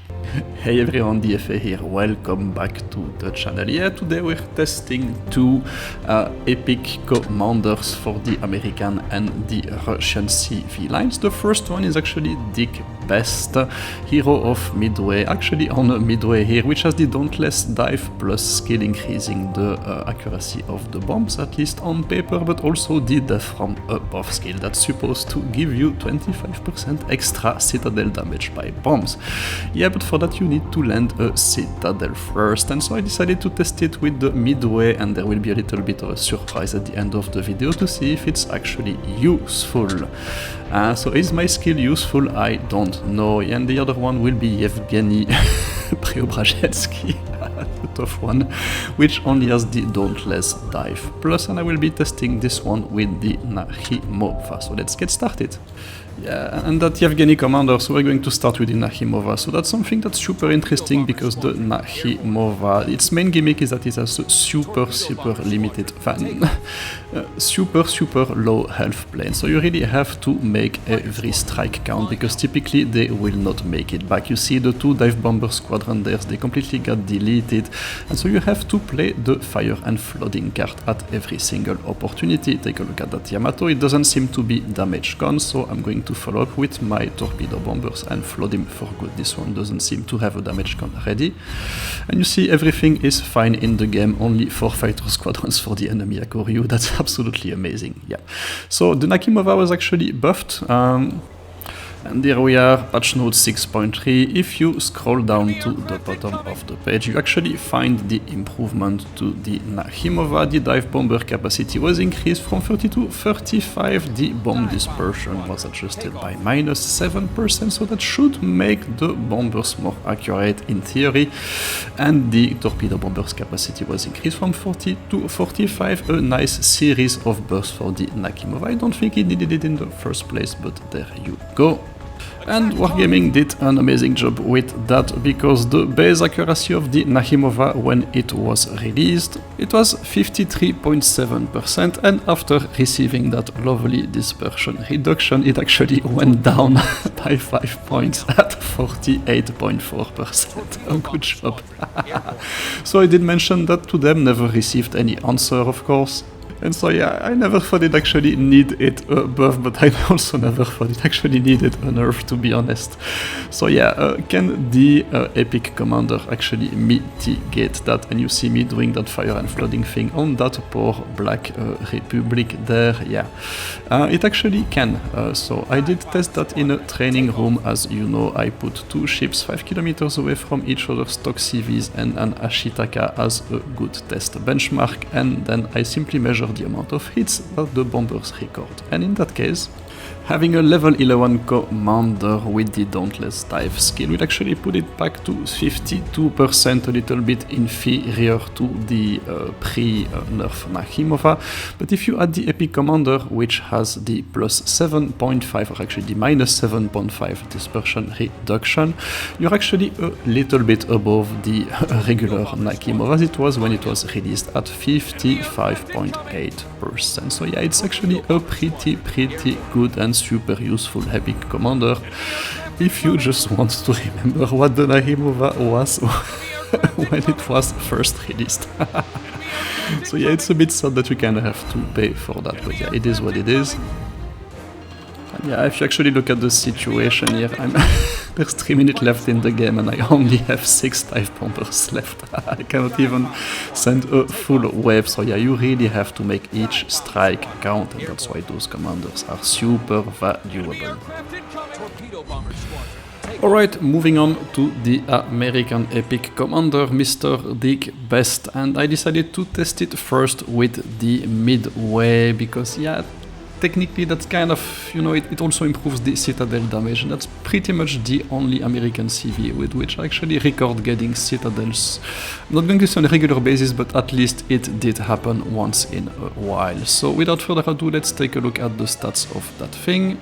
Hey everyone, DeathFromAbove here, welcome back to the channel. Yeah, today we're testing two epic commanders for the American and the Russian CV lines. The first one is actually Dick Best, hero of Midway, actually on Midway here, which has the Dauntless Dive plus skill increasing the accuracy of the bombs, at least on paper, but also the DeathFromAbove skill that's supposed to give you 25% extra Citadel damage by bombs. Yeah, but for that you need to land a Citadel first, and so I decided to test it with the Midway, and there will be a little bit of a surprise at the end of the video to see if it's actually useful. So is my skill useful? I don't know, and the other one will be Yevgeny Preobrazhensky, the tough one, which only has the Dauntless Dive plus, and I will be testing this one with the Nakhimov. So let's get started. Yeah, and that Yevgeny commander, so we're going to start with the Nakhimov. So that's something that's super interesting because the Nakhimov, its main gimmick is that it has a super limited super low health plane. So you really have to make every strike count because typically they will not make it back. You see the two dive bomber squadron there, they completely got deleted, and so you have to play the fire and flooding card at every single opportunity. Take a look at that Yamato, it doesn't seem to be damage gone, so I'm going to follow up with my torpedo bombers and flood him for good. This one doesn't seem to have a damage gun ready, and you see everything is fine in the game, only 4 fighter squadrons for the enemy Akoryu. That's absolutely amazing. Yeah, so the Nakhimov was actually buffed, and here we are, patch note 6.3. If you scroll down to the bottom of the page, you actually find the improvement to the Nakhimov. The dive bomber capacity was increased from 30 to 35. The bomb dispersion was adjusted by -7%, so that should make the bombers more accurate in theory. And the torpedo bombers capacity was increased from 40 to 45. A nice series of bursts for the Nakhimov. I don't think he needed it in the first place, but there you go. And Wargaming did an amazing job with that, because the base accuracy of the Nakhimov when it was released, it was 53.7%, and after receiving that lovely dispersion reduction, it actually went down by 5 points at 48.4%. Oh, good job. So I did mention that to them, never received any answer, of course. And so yeah, I never thought it actually need it buff, but I also never thought it actually needed a nerf, to be honest. So yeah, can the epic commander actually mitigate that? And you see me doing that fire and flooding thing on that poor Black Republic there. Yeah, it actually can. So I did test that in a training room. As you know, I put 2 ships 5 kilometers away from each other, stock CVs and an Ashitaka as a good test benchmark, and then I simply measure the amount of hits that the bombers record. And in that case, having a level 11 commander with the Dauntless Dive skill will actually put it back to 52%, a little bit inferior to the pre-nerf Nakhimov. But if you add the epic commander, which has the plus 7.5, or actually the minus 7.5 dispersion reduction, you're actually a little bit above the regular Nakhimov as it was when it was released at 55.8%. So yeah, it's actually a pretty good and super useful epic commander if you just want to remember what the Nakhimov was when it was first released. So yeah, it's a bit sad that we kind of have to pay for that, but yeah, it is what it is. And yeah, if you actually look at the situation here, there's 3 minutes left in the game and I only have 6 dive bombers left. I cannot even send a full wave, so yeah, you really have to make each strike count, and that's why those commanders are super valuable. Alright, moving on to the American epic commander, Mr. Dick Best, and I decided to test it first with the Midway because yeah, technically that's kind of, you know, it also improves the Citadel damage, and that's pretty much the only American CV with which I actually record getting Citadels. I'm not going to say on a regular basis, but at least it did happen once in a while. So without further ado, let's take a look at the stats of that thing.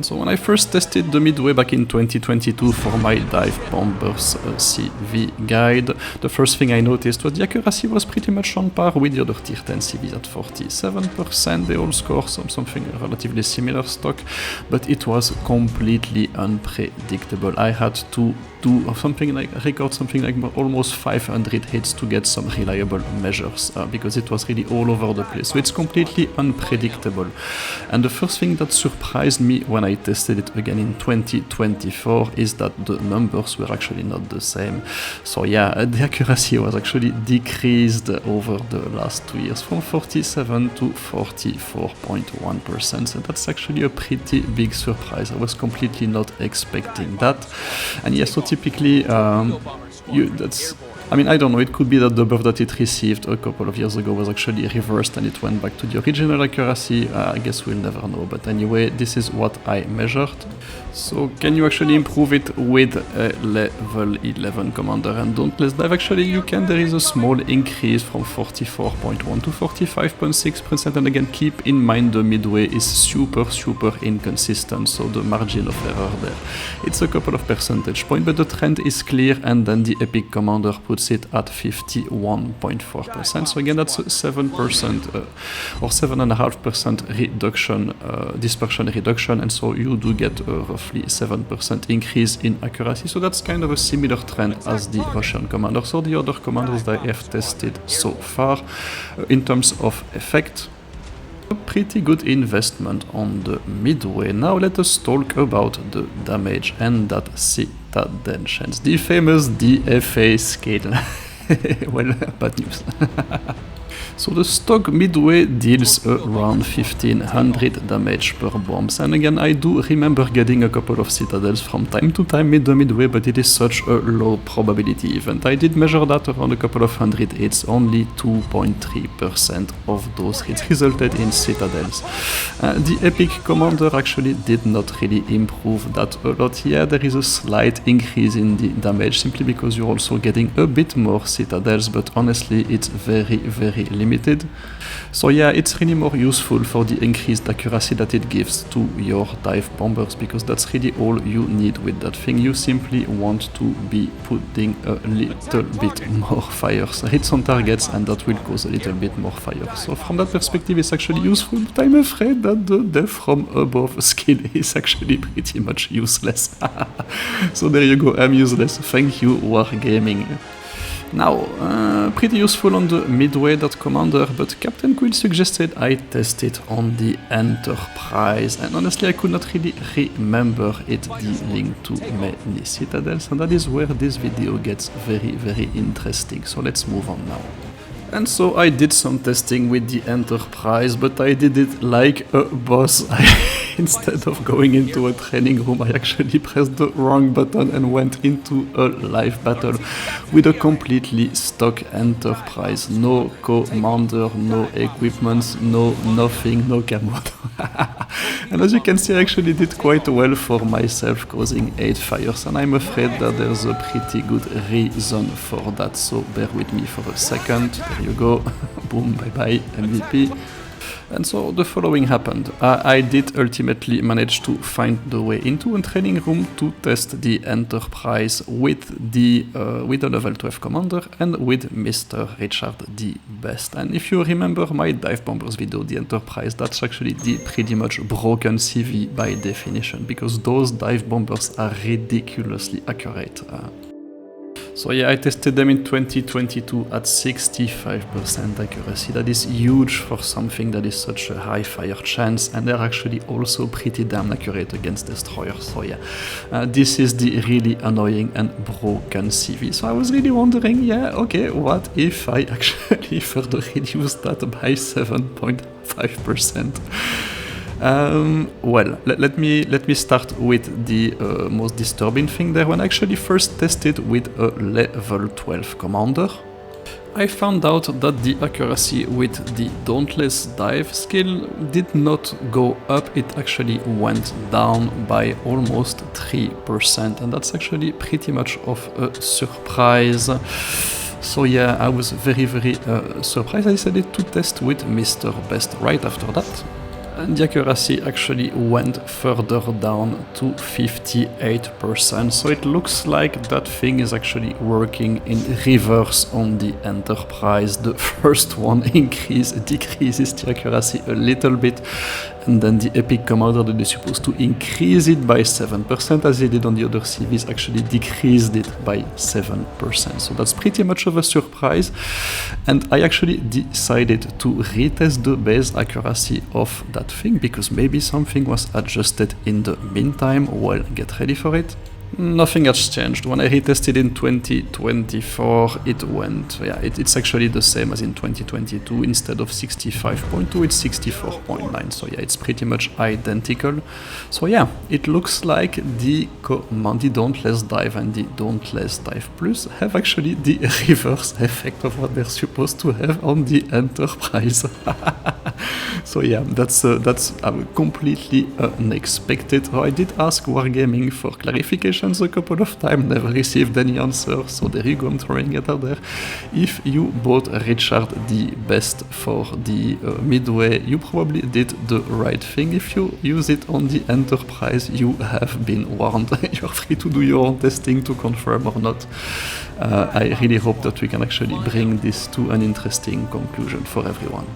So when I first tested the Midway back in 2022 for my Dive Bombers CV guide, the first thing I noticed was the accuracy was pretty much on par with the other tier 10 CVs at 47%. They all score something relatively similar stock, but it was completely unpredictable. I had to do record something like almost 500 hits to get some reliable measures because it was really all over the place. So it's completely unpredictable. And the first thing that surprised me when I tested it again in 2024 is that the numbers were actually not the same. So yeah, the accuracy was actually decreased over the last 2 years from 47 to 44.1%. So that's actually a pretty big surprise. I was completely not expecting that. And yes, so typically, I don't know, it could be that the buff that it received a couple of years ago was actually reversed and it went back to the original accuracy. I guess we'll never know, but anyway, this is what I measured. So can you actually improve it with a level 11 commander and Dauntless Dive? Actually you can. There is a small increase from 44.1 to 45.6%, and again keep in mind the Midway is super inconsistent, so the margin of error there, it's a couple of percentage points, but the trend is clear, and then the Epic Commander puts it at 51.4%, so again that's a 7% or 7.5% reduction, dispersion reduction, and so you do get a roughly 7% increase in accuracy. So that's kind of a similar trend as the Russian commanders or the other commanders that I have tested so far. In terms of effect, a pretty good investment on the Midway. Now let us talk about the damage and that Citadel chance, the famous DFA scale. Well, bad news. So the stock Midway deals around 1500 damage per bombs, and again I do remember getting a couple of Citadels from time to time with the Midway, but it is such a low probability event. I did measure that around a couple of hundred hits, only 2.3% of those hits resulted in Citadels. The Epic Commander actually did not really improve that a lot. Yeah, there is a slight increase in the damage simply because you're also getting a bit more Citadels, but honestly it's very limited. So yeah, it's really more useful for the increased accuracy that it gives to your dive bombers, because that's really all you need with that thing. You simply want to be putting a little bit more fires, hits on targets, and that will cause a little bit more fire. So from that perspective it's actually useful, but I'm afraid that the DeathFromAbove skill is actually pretty much useless. So there you go, I'm useless. Thank you, Wargaming. Now, pretty useful on the Midway, that commander, but Captain Quill suggested I test it on the Enterprise, and honestly I could not really remember it dealing to many Citadels, and that is where this video gets very interesting, so let's move on now. And so I did some testing with the Enterprise, but I did it like a boss. Instead of going into a training room, I actually pressed the wrong button and went into a live battle with a completely stock Enterprise. No commander, no equipments, no nothing, no camo. And as you can see, I actually did quite well for myself, causing 8 fires, and I'm afraid that there's a pretty good reason for that, so bear with me for a second. There you go. Boom, bye-bye, MVP. And so the following happened. I did ultimately manage to find the way into a training room to test the Enterprise with the level 12 commander and with Mr. Richard the Best. And if you remember my dive bombers video, the Enterprise, that's actually the pretty much broken CV by definition, because those dive bombers are ridiculously accurate. So yeah, I tested them in 2022 at 65% accuracy. That is huge for something that is such a high fire chance, and they're actually also pretty damn accurate against destroyers. So yeah, this is the really annoying and broken CV. So I was really wondering, yeah, okay, what if I actually further reduce that by 7.5%? Well, let me start with the most disturbing thing there. When I actually first tested with a level 12 commander, I found out that the accuracy with the Dauntless Dive skill did not go up, it actually went down by almost 3%, and that's actually pretty much of a surprise. So yeah, I was very surprised. I decided to test with Mr. Best right after that. And the accuracy actually went further down to 58%, so it looks like that thing is actually working in reverse on the Enterprise. The first one decreases the accuracy a little bit, and then the Epic Commander that is supposed to increase it by 7%, as he did on the other CVs, actually decreased it by 7%. So that's pretty much of a surprise, and I actually decided to retest the base accuracy of that thing, because maybe something was adjusted in the meantime. Well, get ready for it. Nothing has changed. When I retested in 2024, it went, it's actually the same as in 2022. Instead of 65.2, it's 64.9. So yeah, it's pretty much identical. So yeah, it looks like the Dauntless Dive and the Dauntless Dive Plus have actually the reverse effect of what they're supposed to have on the Enterprise. So yeah, that's completely unexpected. I did ask Wargaming for clarifications a couple of times, never received any answer, so there you go, I'm throwing it out there. If you bought Richard the Best for the Midway, you probably did the right thing. If you use it on the Enterprise, you have been warned. You're free to do your own testing to confirm or not. I really hope that we can actually bring this to an interesting conclusion for everyone.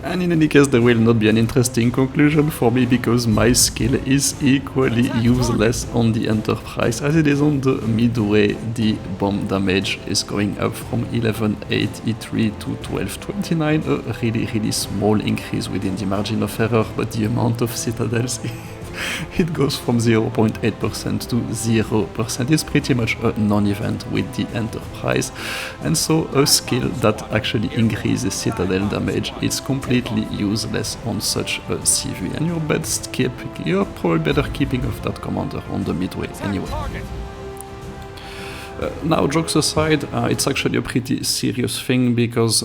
And in any case, there will not be an interesting conclusion for me, because my skill is equally useless on the Enterprise as it is on the Midway. The bomb damage is going up from 1183 to 1229, a really small increase within the margin of error, but the amount of citadels it goes from 0.8% to 0%. It's pretty much a non-event with the Enterprise, and so a skill that actually increases Citadel damage is completely useless on such a CV, and you're probably better keeping of that commander on the Midway anyway. Now, jokes aside, it's actually a pretty serious thing, because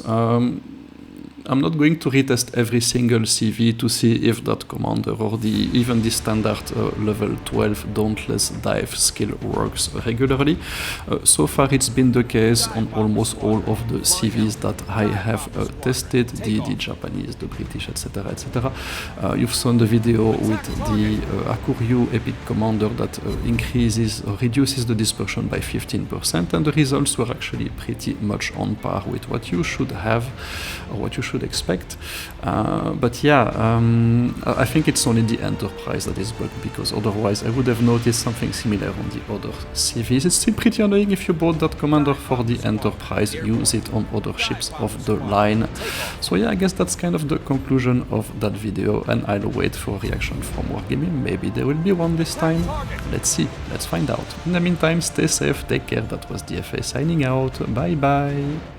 I'm not going to retest every single CV to see if that commander or even the standard level 12 Dauntless Dive skill works regularly. So far it's been the case on almost all of the CVs that I have tested, the Japanese, the British, etc. etc. You've seen the video with the Akuryu Epic Commander that reduces the dispersion by 15%, and the results were actually pretty much on par with what you should have, or what you should expect. But yeah, I think it's only the Enterprise that is bugged, because otherwise I would have noticed something similar on the other CVs. It's still pretty annoying if you bought that commander for the Enterprise, use it on other ships of the line. So yeah, I guess that's kind of the conclusion of that video, and I'll wait for a reaction from Wargaming. Maybe there will be one this time. Let's see, let's find out. In the meantime, stay safe, take care. That was DeathFromAbove signing out. Bye bye.